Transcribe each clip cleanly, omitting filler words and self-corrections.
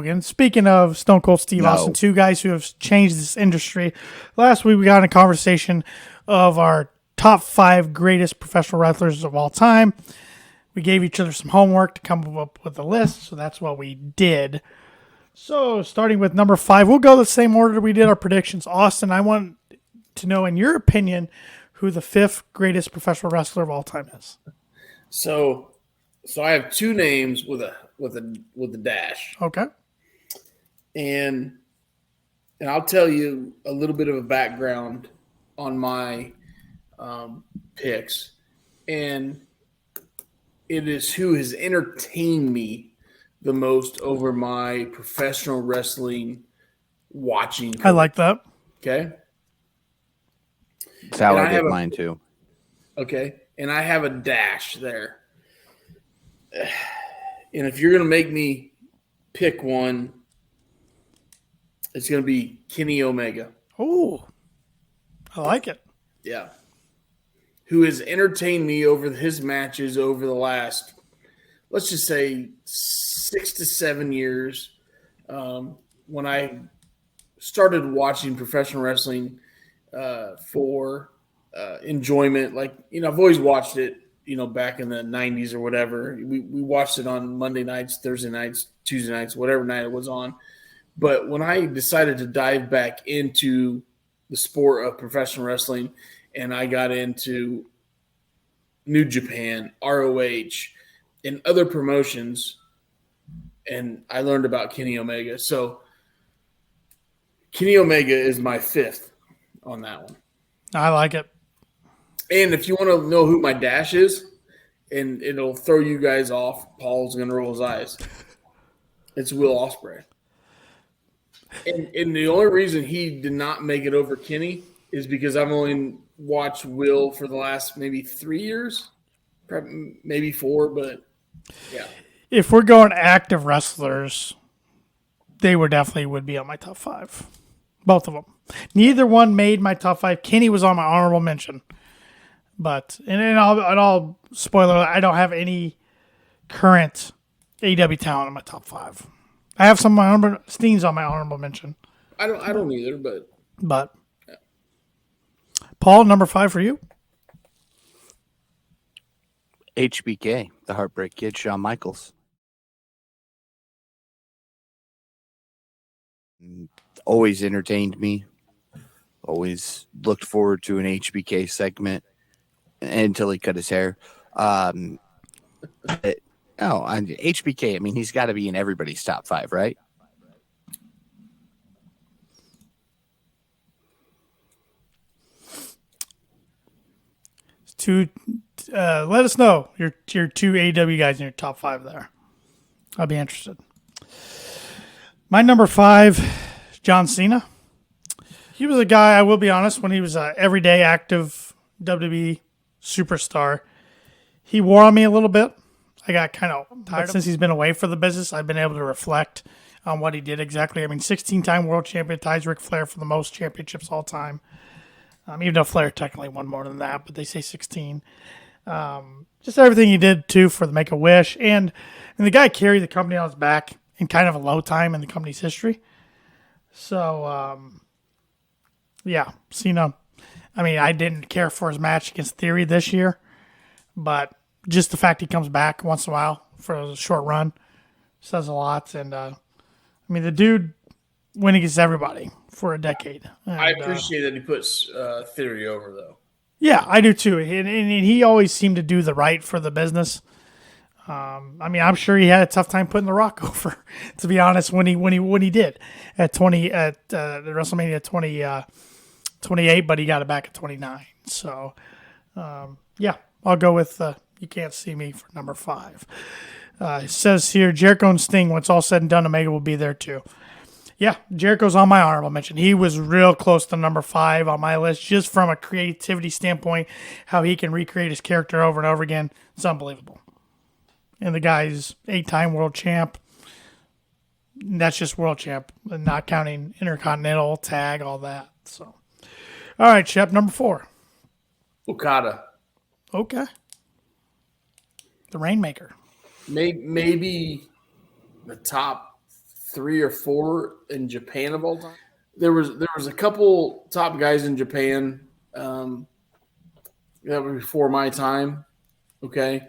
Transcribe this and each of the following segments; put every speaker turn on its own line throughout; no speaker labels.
Again, speaking of Stone Cold Steve Austin, two guys who have changed this industry. Last week we got in a conversation of our top 5 greatest professional wrestlers of all time. We gave each other some homework to come up with a list, so that's what we did. So starting with number 5, we'll go the same order we did our predictions. Austin, I want to know, in your opinion, who the 5th greatest professional wrestler of all time is.
So I have 2 names with a dash.
Okay.
And I'll tell you a little bit of a background on my picks. And it is who has entertained me the most over my professional wrestling watching career.
I like that.
Okay.
That's how I did mine too.
Okay. And I have a dash there. And if you're going to make me pick one, it's going to be Kenny Omega.
Oh, I like it.
Yeah. Who has entertained me over his matches over the last, let's just say, 6 to 7 years. When I started watching professional wrestling for enjoyment, like, I've always watched it, back in the 90s or whatever. We watched it on Monday nights, Thursday nights, Tuesday nights, whatever night it was on. But when I decided to dive back into the sport of professional wrestling and I got into New Japan, ROH, and other promotions, and I learned about Kenny Omega. So Kenny Omega is my 5th on that one.
I like it.
And if you want to know who my dash is, and it'll throw you guys off, Paul's going to roll his eyes. It's Will Ospreay. And the only reason he did not make it over Kenny is because I've only watched Will for the last maybe 3 years, maybe 4, but yeah.
If we're going active wrestlers, they definitely would be on my top 5. Both of them. Neither one made my top 5. Kenny was on my honorable mention. But, and I'll spoiler, I don't have any current AEW talent in my top 5. I have some of my Steen's on my honorable mention.
I don't either,
but yeah. Paul, number 5 for you?
HBK, the Heartbreak Kid, Shawn Michaels. Always entertained me. Always looked forward to an HBK segment until he cut his hair. HBK, I mean, he's got to be in everybody's top 5, right?
Let us know your 2 AEW guys in your top 5 there. I'll be interested. My number 5, John Cena. He was a guy, I will be honest, when he was an everyday active WWE superstar, he wore on me a little bit. I got kind of tired. Since he's been away for the business, I've been able to reflect on what he did exactly. I mean, 16-time world champion, ties Ric Flair for the most championships all time. Even though Flair technically won more than that, but they say 16. Just everything he did, too, for the Make-A-Wish. And the guy carried the company on his back in kind of a low time in the company's history. So, yeah, Cena. I mean, I didn't care for his match against Theory this year, but just the fact he comes back once in a while for a short run says a lot. And, I mean, the dude went against everybody for a decade. And,
I appreciate that he puts Theory over, though.
Yeah, I do too. And he always seemed to do the right for the business. I mean, I'm sure he had a tough time putting The Rock over, to be honest, when he did at WrestleMania 28, but he got it back at 29. So, yeah, I'll go with You Can't See Me for number 5. It says here, Jericho and Sting, when it's all said and done, Omega will be there too. Yeah, Jericho's on my honorable mention. He was real close to number 5 on my list, just from a creativity standpoint, how he can recreate his character over and over again. It's unbelievable. And the guy's 8-time world champ. That's just world champ, not counting Intercontinental, tag, all that. So, all right, Shep, number 4.
Okada.
Okay. The Rainmaker.
Maybe the top 3 or 4 in Japan of all time. There was a couple top guys in Japan that were before my time. Okay,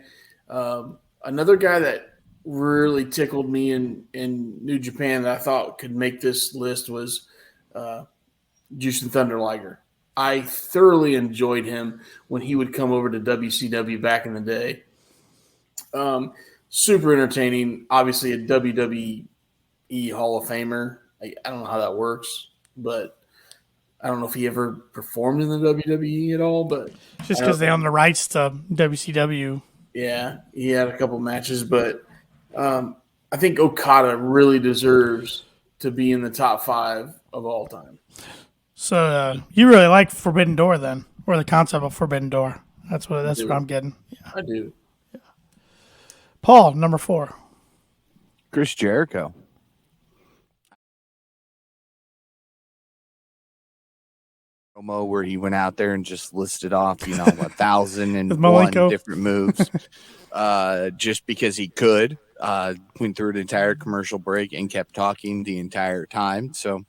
another guy that really tickled me in New Japan that I thought could make this list was Jushin Thunder Liger. I thoroughly enjoyed him when he would come over to WCW back in the day. Super entertaining. Obviously, a WWE Hall of Famer. I don't know how that works, but I don't know if he ever performed in the WWE at all. But
Just because they own the rights to WCW.
yeah, he had a couple matches, but I think Okada really deserves to be in the top 5 of all time.
So you really like Forbidden Door then, or the concept of Forbidden Door? That's what I'm getting. Yeah.
I do.
Paul, number 4.
Chris Jericho. Promo where he went out there and just listed off, 1,001 different moves, just because he could. Went through an entire commercial break and kept talking the entire time. So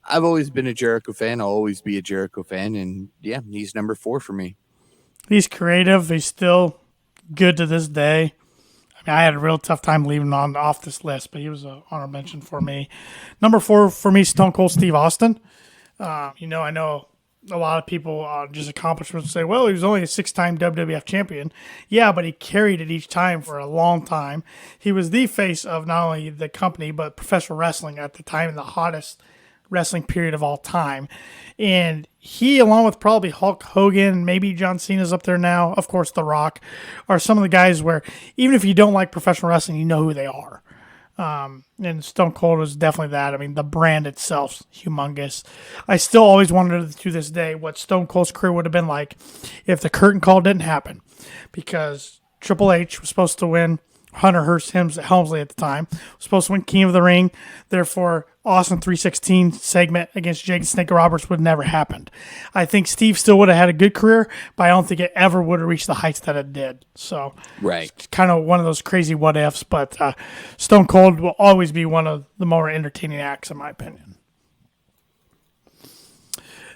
I've always been a Jericho fan. I'll always be a Jericho fan, and yeah, he's number 4 for me.
He's creative. He's still good to this day. I had a real tough time leaving him off this list, but he was an honorable mention for me. Number 4 for me, Stone Cold Steve Austin. I know a lot of people just accomplishments say, well, he was only a 6-time WWF champion. Yeah, but he carried it each time for a long time. He was the face of not only the company, but professional wrestling at the time in the hottest wrestling period of all time. And he, along with probably Hulk Hogan, maybe John Cena's up there now, of course, The Rock, are some of the guys where even if you don't like professional wrestling, you know who they are. And Stone Cold was definitely that. I mean, the brand itself's humongous. I still always wondered to this day what Stone Cold's career would have been like if the curtain call didn't happen, because Triple H was supposed to win. Hunter Hearst Helmsley at the time was supposed to win King of the Ring. Therefore, Austin 316 segment against Jake Snake Roberts would have never happened. I think Steve still would have had a good career, but I don't think it ever would have reached the heights that it did. So,
right,
it's kind of one of those crazy what ifs. But Stone Cold will always be one of the more entertaining acts, in my opinion.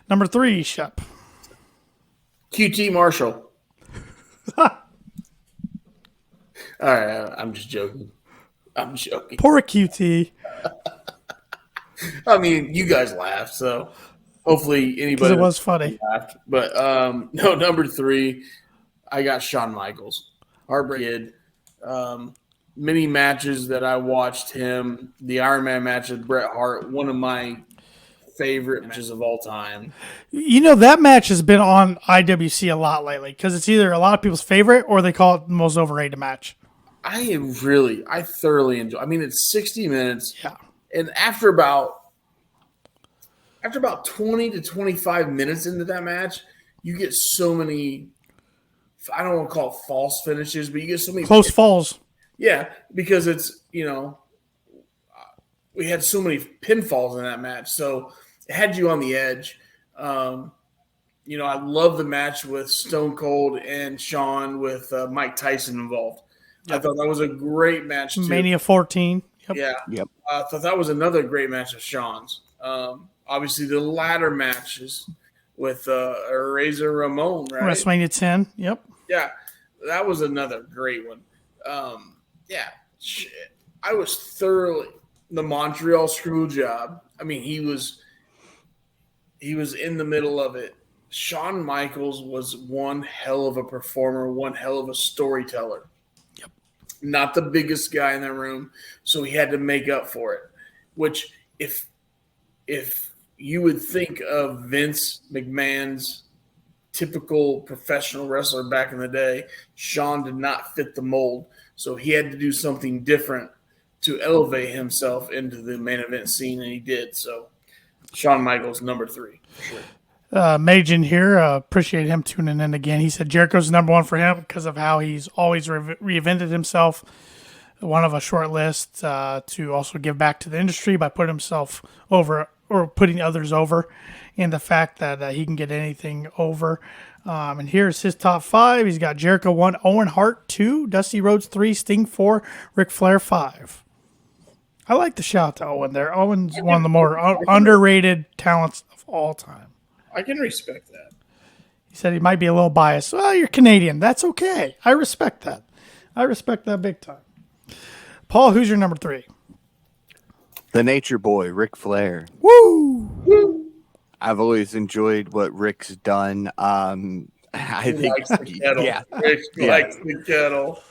Number 3, Shep.
QT Marshall. All right, I'm just joking.
Poor QT.
I mean, you guys laughed, so hopefully anybody.
Because it was funny.
Laughed. But no, number 3, I got Shawn Michaels. Heartbreak Kid. Many matches that I watched him. The Iron Man match with Bret Hart, one of my favorite matches of all time.
That match has been on IWC a lot lately because it's either a lot of people's favorite or they call it the most overrated match.
I thoroughly enjoy. I mean, it's 60 minutes.
Yeah.
And after about 20 to 25 minutes into that match, you get so many, I don't want to call it false finishes, but you get so many
close falls.
Yeah, because it's, we had so many pinfalls in that match. So it had you on the edge. I love the match with Stone Cold and Shawn with Mike Tyson involved. Yep. I thought that was a great match too.
Mania 14.
Yep. Yeah. Yep. I thought that was another great match of Shawn's. Obviously, the ladder matches with Razor Ramon, right?
WrestleMania 10. Yep.
Yeah, that was another great one. I was thoroughly the Montreal Screwjob. I mean, he was in the middle of it. Shawn Michaels was one hell of a performer, one hell of a storyteller. Yep. Not the biggest guy in the room, so he had to make up for it. Which, if you would think of Vince McMahon's typical professional wrestler back in the day, Shawn did not fit the mold, so he had to do something different to elevate himself into the main event scene, and he did. So, Shawn Michaels, number 3, for sure.
Majin here, appreciate him tuning in again. He said Jericho's number 1 for him because of how he's always reinvented himself. One of a short list to also give back to the industry by putting himself over or putting others over, and the fact that he can get anything over. And here's his top 5. He's got Jericho 1, Owen Hart 2, Dusty Rhodes 3, Sting 4, Ric Flair 5. I like the shout to Owen there. Owen's one of the more underrated talents of all time.
I can respect that.
He said he might be a little biased. Well, you're Canadian. That's okay. I respect that. I respect that big time. Paul, who's your number 3?
The Nature Boy, Ric Flair.
Woo!
I've always enjoyed what Rick's done. I think,
likes the kettle.
yeah,
Rick likes the kettle.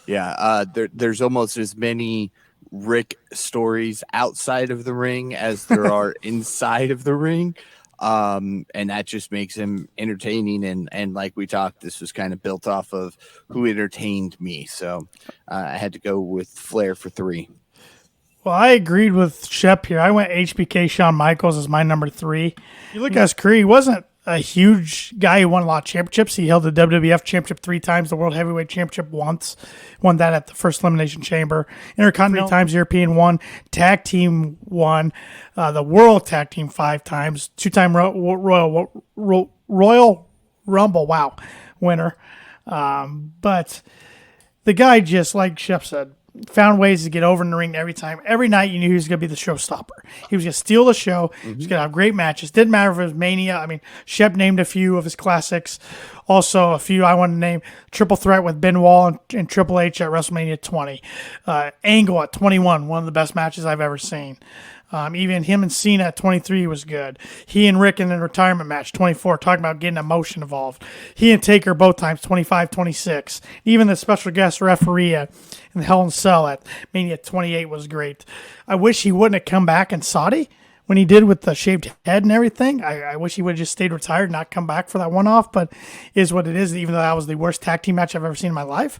Yeah, there's almost as many Rick stories outside of the ring as there are inside of the ring. And that just makes him entertaining. And like we talked, this was kind of built off of who entertained me. So I had to go with Flair for 3.
Well, I agreed with Shep here. I went HBK Shawn Michaels as my number 3. You look at his career, he wasn't a huge guy who won a lot of championships. He held the WWF Championship 3 times, the World Heavyweight Championship once, won that at the first Elimination Chamber, Intercontinental 3 times, European 1, Tag Team 1, the World Tag Team 5 times, 2-time Royal Rumble, winner. But the guy, just like Shep said, found ways to get over in the ring every time. Every night you knew he was going to be the showstopper. He was going to steal the show. He was going to have great matches. Didn't matter if it was Mania. I mean, Shep named a few of his classics. Also, a few I want to name. Triple Threat with Benoit and Triple H at WrestleMania 20. Angle at 21, one of the best matches I've ever seen. Even him and Cena at 23 was good. He and Rick in the retirement match, 24, talking about getting emotion involved. He and Taker both times, 25, 26. Even the special guest referee in Hell in a Cell at Mania 28 was great. I wish he wouldn't have come back in Saudi when he did with the shaved head and everything. I wish he would have just stayed retired, not come back for that one-off, but is what it is, even though that was the worst tag team match I've ever seen in my life.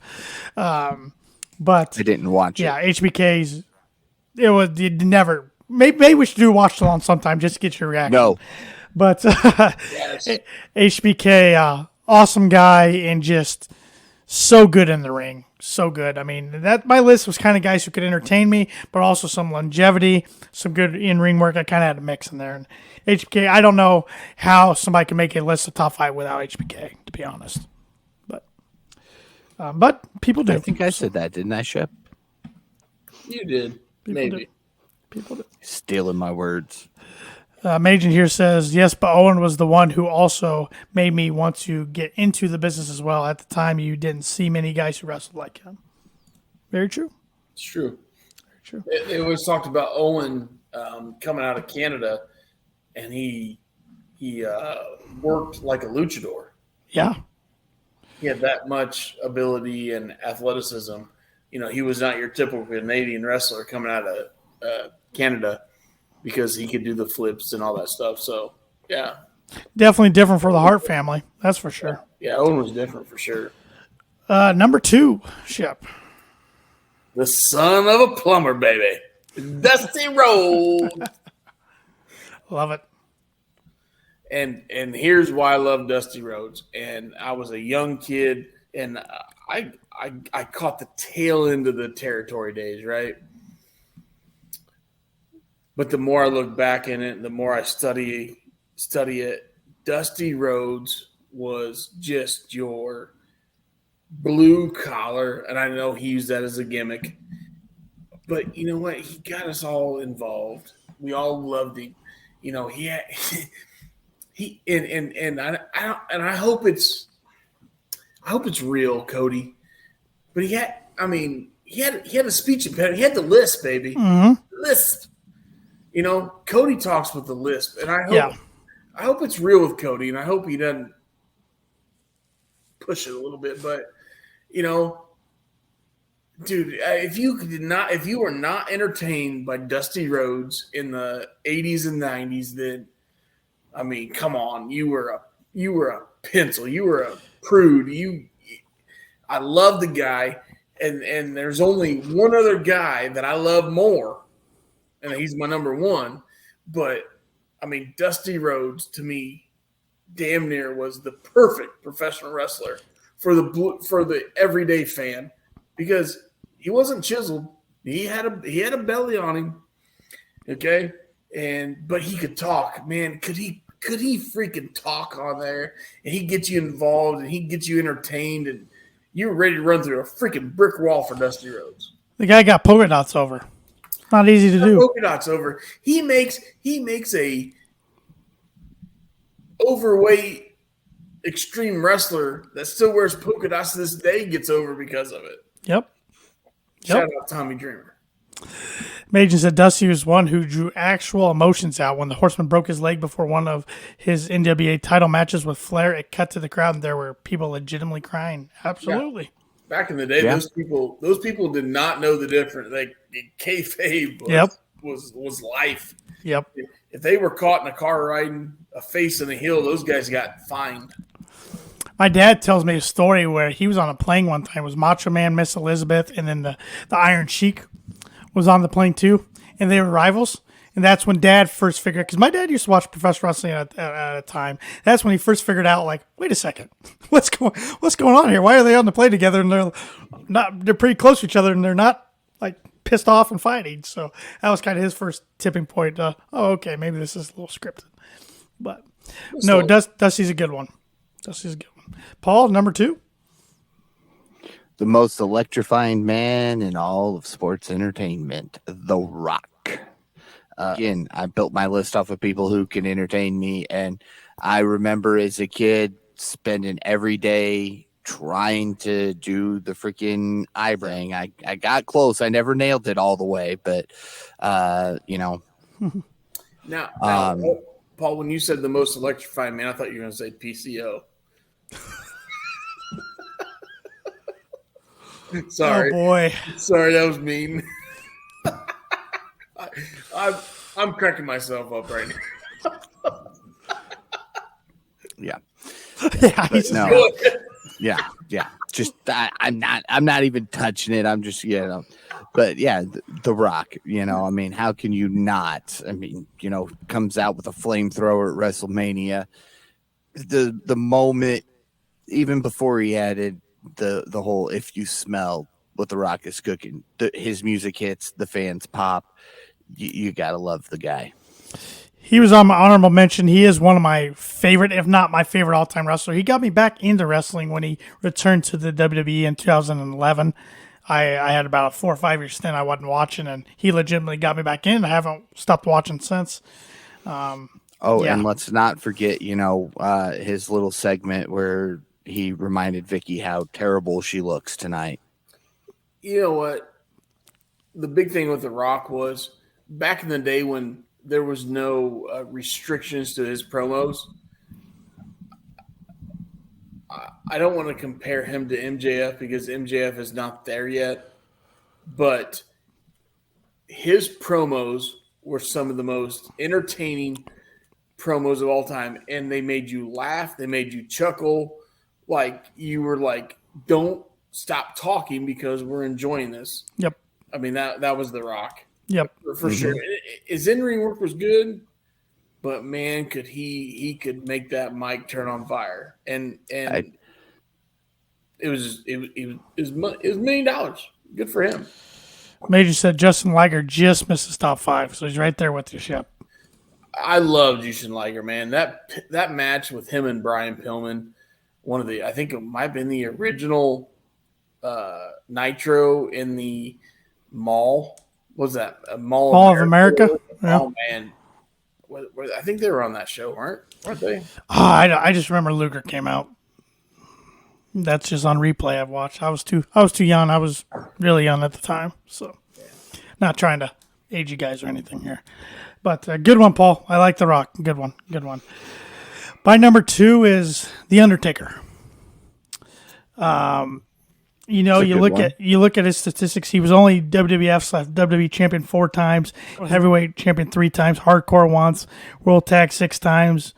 But
I didn't watch it.
Yeah, HBK's, it never... Maybe we should do a watch along sometime just to get your reaction.
No.
But
Yes.
HBK, awesome guy and just so good in the ring. So good. I mean, that my list was kind of guys who could entertain me, but also some longevity, some good in-ring work. I kind of had a mix in there. And HBK, I don't know how somebody can make a list of top 5 without HBK, to be honest. But people do.
I think I said that, didn't I, Shep?
You did. Maybe.
People do.
Stealing my words.
Major here says, yes, but Owen was the one who also made me want to get into the business as well. At the time, you didn't see many guys who wrestled like him. Very true.
It's true.
Very true.
They always talked about Owen coming out of Canada, and he worked like a luchador.
Yeah.
He had that much ability and athleticism. You know, he was not your typical Canadian wrestler coming out of Canada, because he could do the flips and all that stuff. So, yeah.
Definitely different for the Hart family. That's for sure.
Yeah, Owen was different for sure.
Number 2, Shep.
The son of a plumber, baby. Dusty Rhodes.
Love it.
And here's why I love Dusty Rhodes. And I was a young kid, and I caught the tail end of the territory days, right? But the more I look back in it, the more I study it, Dusty Rhodes was just your blue collar, and I know he used that as a gimmick. But you know what? He got us all involved. We all loved him. You know, I hope it's real, Cody. But he had a speech impediment. He had the lisp, baby.
Mm-hmm.
Lisp. You know, Cody talks with the lisp, and I hope it's real with Cody, and I hope he doesn't push it a little bit. But you know, dude, if you were not entertained by Dusty Rhodes in the 80s and 90s, then I mean, come on, you were a pencil, you were a prude. I love the guy, and there's only one other guy that I love more. And he's my number 1, but I mean, Dusty Rhodes to me, damn near was the perfect professional wrestler for the everyday fan, because he wasn't chiseled. He had a belly on him, okay, but he could talk. Man, could he freaking talk on there? And he'd get you involved, and he'd get you entertained, and you were ready to run through a freaking brick wall for Dusty Rhodes.
The guy got polka dots over. not easy to do.
Polka dots over. He makes a overweight extreme wrestler that still wears polka dots to this day gets over because of it.
Yep.
Shout out Tommy Dreamer.
Majan said Dusty was one who drew actual emotions out when the Horseman broke his leg before one of his NWA title matches with Flair. It cut to the crowd, and there were people legitimately crying. Absolutely.
Yeah. Back in the day, those people did not know the difference. Like kayfabe was life.
Yep.
If they were caught in a car riding a face and a heel, those guys got fined.
My dad tells me a story where he was on a plane one time. It was Macho Man, Miss Elizabeth, and then the Iron Sheik was on the plane too, and they were rivals. And that's when Dad first figured, because my dad used to watch professional wrestling at a time. That's when he first figured out, like, wait a second, what's going on here? Why are they on the plane together and they're pretty close to each other and they're not like pissed off and fighting? So that was kind of his first tipping point. Okay, maybe this is a little scripted, but no, Dusty's a good one. Dusty's a good one. Paul, number 2.
The most electrifying man in all of sports entertainment, The Rock. Again, I built my list off of people who can entertain me, and I remember as a kid spending every day trying to do the freaking eyebrow. I got close. I never nailed it all the way, but
Now, Paul, when you said the most electrifying man, I thought you were going to say PCO. Sorry.
Oh boy.
Sorry, that was mean. I'm cracking myself up right now.
Yeah.
Yeah.
Yeah. Just I'm not even touching it. I'm just But yeah, the Rock. I mean, how can you not? I mean, comes out with a flamethrower at WrestleMania. The moment, even before he added the whole "if you smell what the Rock is cooking," his music hits, the fans pop. You gotta love the guy.
He was on my honorable mention. He is one of my favorite, if not my favorite all-time wrestler. He got me back into wrestling when he returned to the WWE in 2011. I had about a 4 or 5 year stint I wasn't watching, and he legitimately got me back in. I haven't stopped watching since.
And let's not forget, his little segment where he reminded Vicky how terrible she looks tonight.
You know what? The big thing with The Rock was back in the day when there was no restrictions to his promos. I don't want to compare him to MJF because MJF is not there yet, but his promos were some of the most entertaining promos of all time, and they made you laugh, they made you chuckle, like you were like, don't stop talking because we're enjoying this.
Yep.
I mean, that was The Rock.
Yep.
For sure. His in-ring work was good, but man, could he could make that mic turn on fire. And it was $1 million. Good for him.
Major said Justin Liger just missed his top 5, so he's right there with you, Shep.
I love Jushin Liger, man. That match with him and Brian Pillman, I think it might have been the original Nitro in the mall. What was that?
Mall of America?
Yeah. Oh, man. I think they were on that show, weren't they?
I just remember Luger came out. That's just on replay I've watched. I was too young. I was really young at the time. So not trying to age you guys or anything here. But good one, Paul. I like The Rock. Good one. My number 2 is The Undertaker. You look at his statistics. He was only WWF/WWE champion 4 times, heavyweight champion 3 times, hardcore once, World Tag 6 times,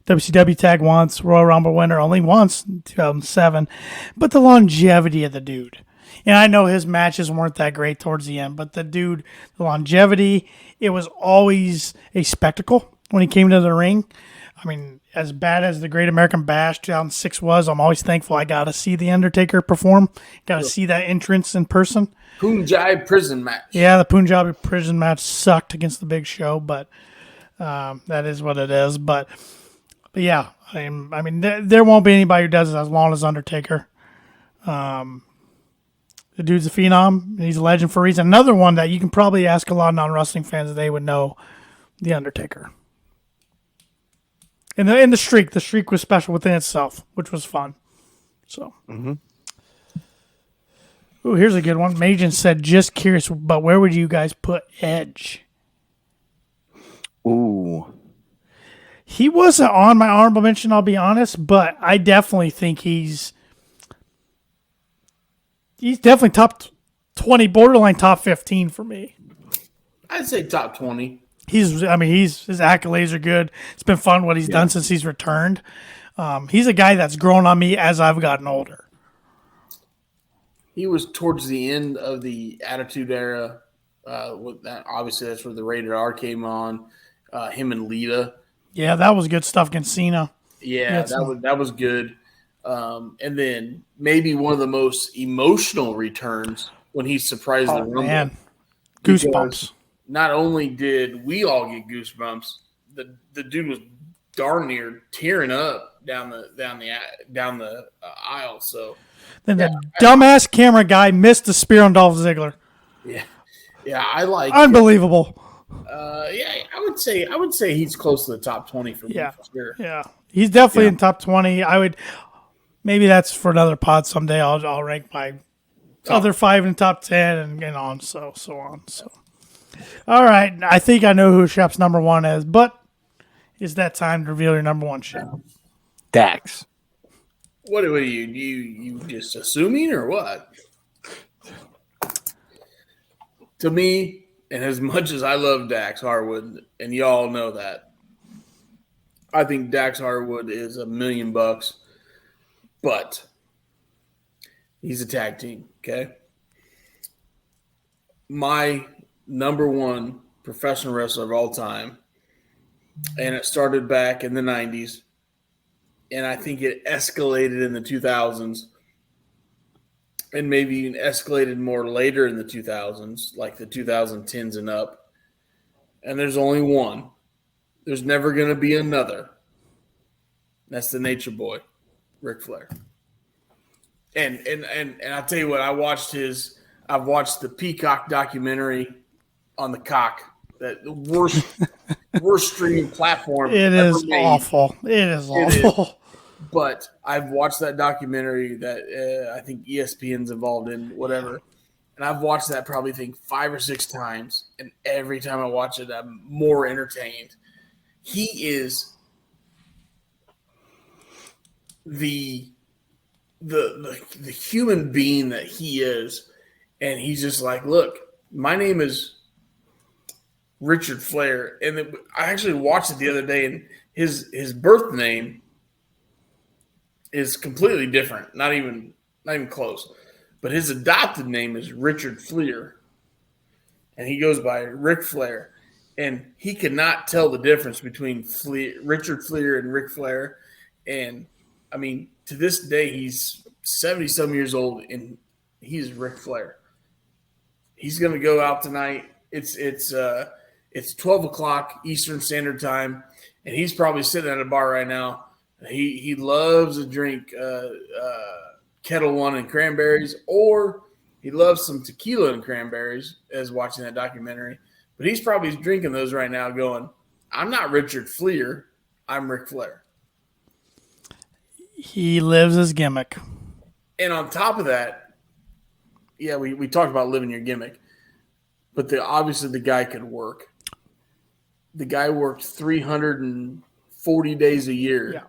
WCW Tag once, Royal Rumble winner only once in 2007. But the longevity of the dude. And I know his matches weren't that great towards the end, but the longevity, it was always a spectacle when he came to the ring. I mean, as bad as the Great American Bash 2006 was, I'm always thankful I got to see The Undertaker perform. Got to see that entrance in person.
Punjabi prison match.
Yeah, the Punjabi prison match sucked against the Big Show, but that is what it is. But yeah, I mean, there won't be anybody who does it as long as Undertaker. The dude's a phenom. And he's a legend for a reason. Another one that you can probably ask a lot of non-wrestling fans, they would know, The Undertaker. And the streak was special within itself, which was fun. So, Ooh, here's a good one. Majin said, "Just curious, but where would you guys put Edge?"
Ooh,
he wasn't on my honorable mention. I'll be honest, but I definitely think he's definitely top 20, borderline top 15 for me.
I'd say top 20.
His accolades are good. It's been fun what he's done since he's returned. He's a guy that's grown on me as I've gotten older.
He was towards the end of the Attitude Era. Obviously, that's where the Rated R came on. Him and Lita.
Yeah, that was good stuff against Cena.
Yeah, that was good. And then maybe one of the most emotional returns when he surprised the Rumble.
Man. Goosebumps.
Not only did we all get goosebumps, the dude was darn near tearing up down the aisle. So
then the dumbass camera guy missed the spear on Dolph Ziggler.
Yeah, I like
unbelievable.
I would say he's close to the top 20 for me for sure.
Yeah, he's definitely in top 20. Maybe that's for another pod someday. I'll rank my other 5 in the top 10 and on so on. So, all right, I think I know who Shep's number 1 is, but it's that time to reveal your number 1, Shep.
Dax.
What are you just assuming or what? To me, and as much as I love Dax Harwood, and y'all know that, I think Dax Harwood is $1 million, but he's a tag team, okay? My number 1 professional wrestler of all time, and it started back in the 90s, and I think it escalated in the 2000s, and maybe even escalated more later in the 2000s, like the 2010s and up. And there's only one. There's never going to be another. That's the Nature Boy, Ric Flair. And I'll tell you what, I've watched the Peacock documentary on the cock. That worst streaming platform.
It is awful. It is awful.
But I've watched that documentary that I think ESPN's involved in, whatever. And I've watched that probably 5 or 6 times. And every time I watch it, I'm more entertained. He is the human being that he is. And he's just like, look, my name is Richard Flair. And I actually watched it the other day, and his birth name is completely different. Not even close. But his adopted name is Richard Fleer. And he goes by Ric Flair. And he cannot tell the difference between Richard Fleer and Ric Flair. And, I mean, to this day, he's 70-some years old, and he's Ric Flair. He's going to go out tonight. It's 12 o'clock Eastern Standard Time, and he's probably sitting at a bar right now. He loves to drink Kettle One and cranberries, or he loves some tequila and cranberries as watching that documentary. But he's probably drinking those right now going, I'm not Richard Fleer, I'm Ric Flair.
He lives his gimmick.
And on top of that, yeah, we talked about living your gimmick. But obviously the guy could work. The guy worked 340 days a year.
Yeah.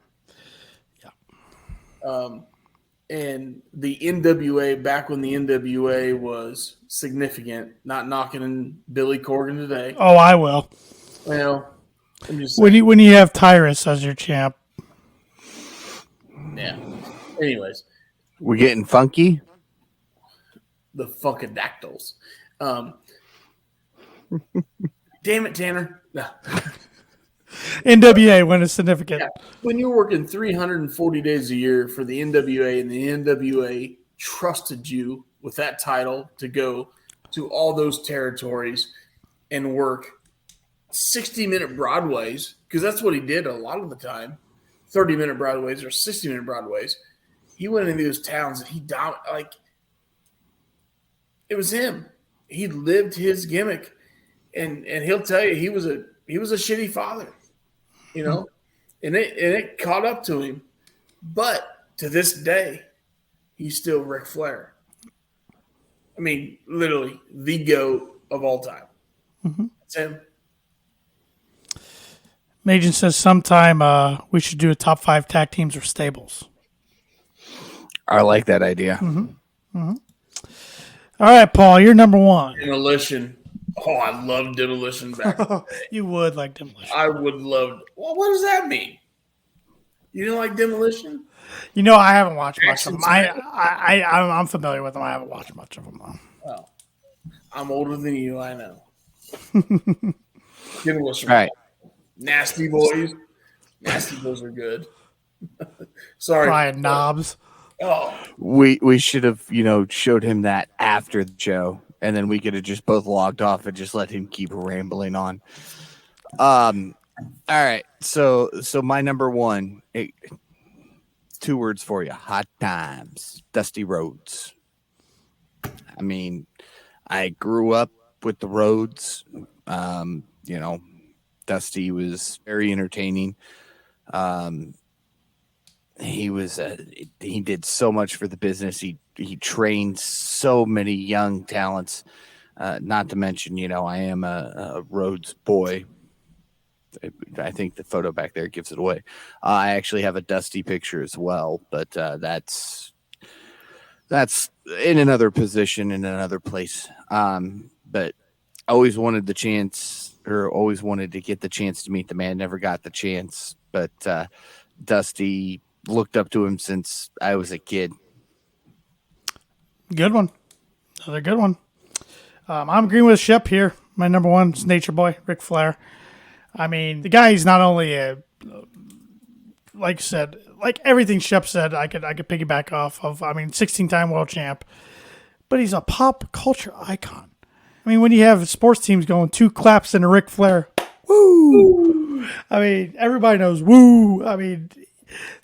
And the NWA, back when the NWA was significant, not knocking Billy Corgan today.
Oh, I will.
Well, I'm just
saying. When you have Tyrus as your champ.
Yeah. Anyways.
We're getting funky.
The Funkadactyls. Damn it, Tanner. No.
NWA when it's significant.
Yeah. When you're working 340 days a year for the NWA, and the NWA trusted you with that title to go to all those territories and work 60-minute Broadways, because that's what he did a lot of the time, 30-minute Broadways or 60-minute Broadways. He went into those towns and he It was him. He lived his gimmick, and he'll tell you he was a shitty father, you know, and it caught up to him. But to this day, he's still Ric Flair. I mean, literally the GOAT of all time.
Mm-hmm.
That's him.
Majin says sometime we should do a top 5 tag teams or stables.
I like that idea.
Mm-hmm. Mm-hmm. All right, Paul, you're number 1.
Demolition. Oh, I love Demolition back in the day.
You would like Demolition.
I would love. Well, what does that mean? You don't like Demolition?
You know, I haven't watched much of them. I'm familiar with them. I haven't watched much of them, though.
Well, I'm older than you, I know. Demolition.
Right.
Nasty Boys. Nasty Boys are good. Sorry.
Brian Knobs.
Oh.
We should have, showed him that after the show, and then we could have just both logged off and just let him keep rambling on. All right. So my number 1, 2 words for you: hot times. Dusty Rhodes. I mean, I grew up with the Rhodes. Dusty was very entertaining. He did so much for the business. He trained so many young talents. Not to mention, I am a Rhodes boy. I think the photo back there gives it away. I actually have a Dusty picture as well, but that's in another position, in another place. But always wanted the chance, or always wanted to get the chance to meet the man. Never got the chance, but Dusty, looked up to him since I was a kid.
Good one. Another good one. I'm agreeing with Shep here. My number 1 is Nature Boy, Ric Flair. I mean, the guy is not only like I said, like everything Shep said, I could piggyback off of. I mean, 16-time world champ, but he's a pop culture icon. I mean, when you have sports teams going 2 claps into Ric Flair, woo! I mean, everybody knows woo. I mean,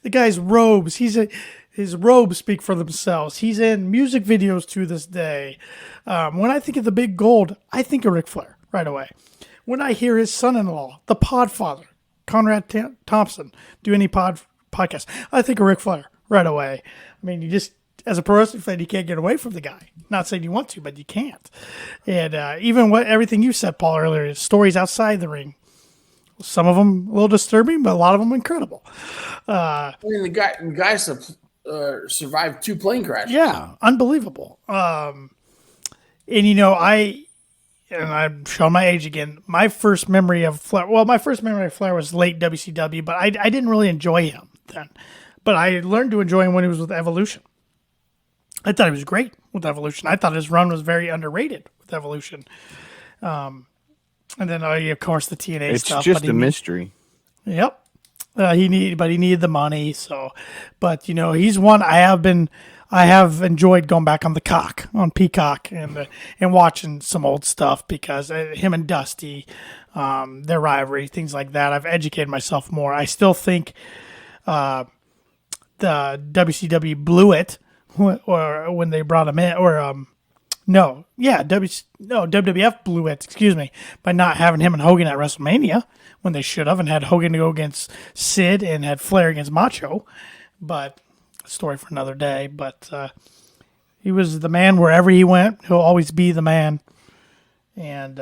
the guy's robes. His robes speak for themselves. He's in music videos to this day. When I think of the Big Gold, I think of Ric Flair right away. When I hear his son-in-law, the Podfather, Conrad Thompson, do any podcast, I think of Ric Flair right away. I mean, you just, as a pro wrestling fan, you can't get away from the guy. Not saying you want to, but you can't. And even everything you said, Paul, earlier, stories outside the ring. Some of them a little disturbing, but a lot of them incredible.
I mean, the guy survived 2 plane crashes.
Yeah, unbelievable. And I'm showing my age again. My first memory of Flair was late WCW, but I didn't really enjoy him then. But I learned to enjoy him when he was with Evolution. I thought he was great with Evolution. I thought his run was very underrated with Evolution. And then, of course, the TNA stuff.
It's just a mystery.
Yep. He needed the money. So, but he's one I have enjoyed going back on Peacock and watching some old stuff because him and Dusty, their rivalry, things like that. I've educated myself more. I still think the WCW blew it, or when they brought him in, or WWF blew it, by not having him and Hogan at WrestleMania when they should have, and had Hogan to go against Sid and had Flair against Macho. But a story for another day. But he was the man wherever he went. He'll always be the man. And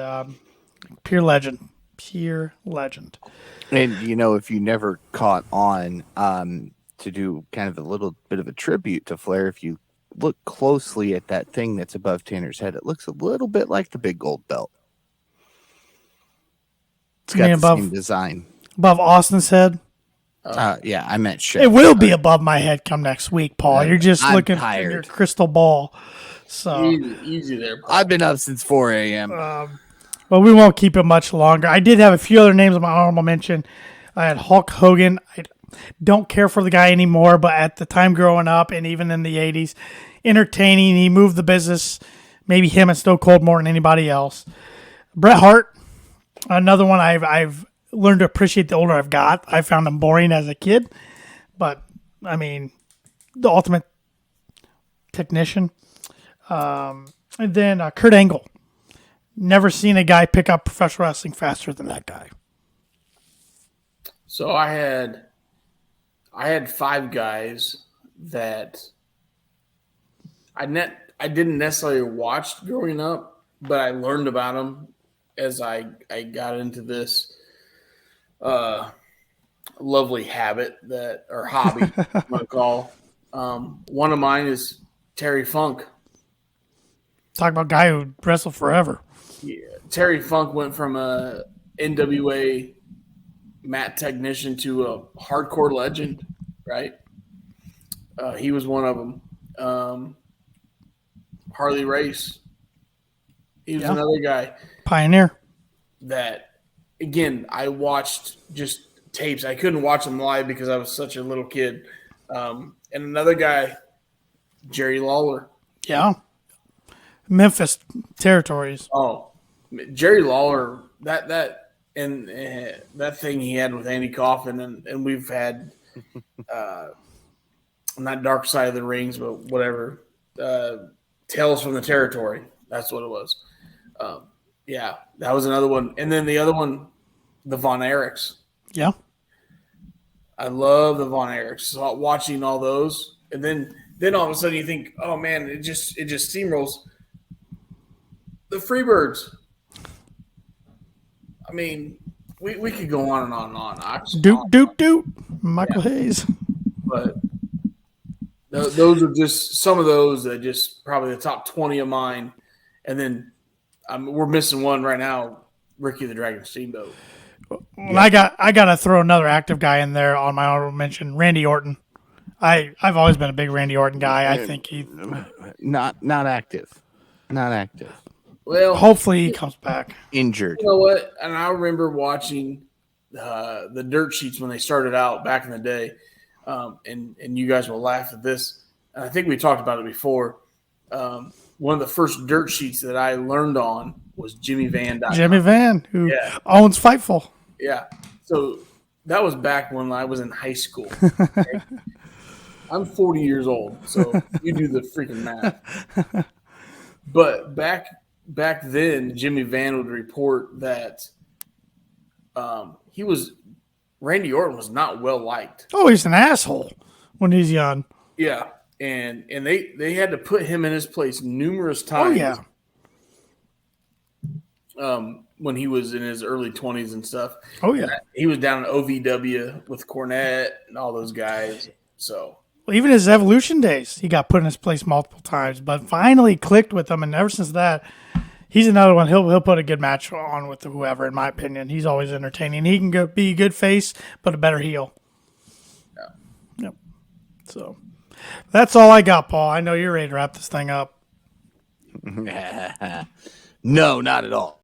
pure legend. Pure legend.
And, if you never caught on, to do kind of a little bit of a tribute to Flair, if you look closely at that thing that's above Tanner's head, it looks a little bit like the big gold belt. It's got the same design.
Above Austin's head?
Yeah, I meant shit.
It will be above my head come next week, Paul. You're just looking at your crystal ball. So
easy there, Paul.
I've been up since 4 a.m.
Well, we won't keep it much longer. I did have a few other names on my honorable mention. I had Hulk Hogan. I don't care for the guy anymore, but at the time growing up and even in the 80s, entertaining. He moved the business, maybe him and Stone Cold more than anybody else. Bret Hart, another one I've learned to appreciate the older I've got. I found him boring as a kid, but I mean, the ultimate technician. And then Kurt Angle. Never seen a guy pick up professional wrestling faster than that guy.
So I had 5 guys that I didn't necessarily watch growing up, but I learned about them as I got into this lovely habit or hobby, I'm gonna call. One of mine is Terry Funk.
Talk about a guy who wrestled forever.
Yeah, Terry Funk went from a NWA mat technician to a hardcore legend, right? He was one of them. Harley Race. He was another guy.
Pioneer.
That, again, I watched just tapes. I couldn't watch them live because I was such a little kid. And another guy, Jerry Lawler.
Yeah. Memphis territories.
Oh, Jerry Lawler, that thing he had with Andy Kaufman, and we've had not Dark Side of the Rings, but whatever, Tales from the Territory. That's what it was. Yeah, that was another one. And then the other one, the Von Erichs.
Yeah.
I love the Von Erichs. So watching all those, and then all of a sudden you think, oh man, it just steamrolls. The Freebirds. I mean, we could go on and on and on.
Doot. Michael Hayes.
But those are just some of those that just probably the top 20 of mine. And then we're missing one right now, Ricky the Dragon Steamboat.
Well, I got to throw another active guy in there on my honorable mention, Randy Orton. I've always been a big Randy Orton guy. I think he
not active. Not active.
Well,
hopefully he comes back.
Injured.
You know what? And I remember watching the dirt sheets when they started out back in the day. And you guys will laugh at this. And I think we talked about it before. One of the first dirt sheets that I learned on was Jimmy Van.
Jimmy Van, who owns Fightful.
Yeah. So that was back when I was in high school. Okay? I'm 40 years old, so you do the freaking math. But back then, Jimmy Van would report that Randy Orton was not well liked.
Oh, he's an asshole when he's young.
Yeah, and they had to put him in his place numerous times.
Oh yeah.
When he was in his early 20s and stuff.
Oh yeah.
He was down in OVW with Cornette and all those guys. So.
Well, even his Evolution days, he got put in his place multiple times, but finally clicked with them, and ever since that, he's another one. He'll put a good match on with whoever, in my opinion. He's always entertaining. He can be a good face, but a better heel. Yeah. Yep. So that's all I got, Paul. I know you're ready to wrap this thing up.
No, not at all.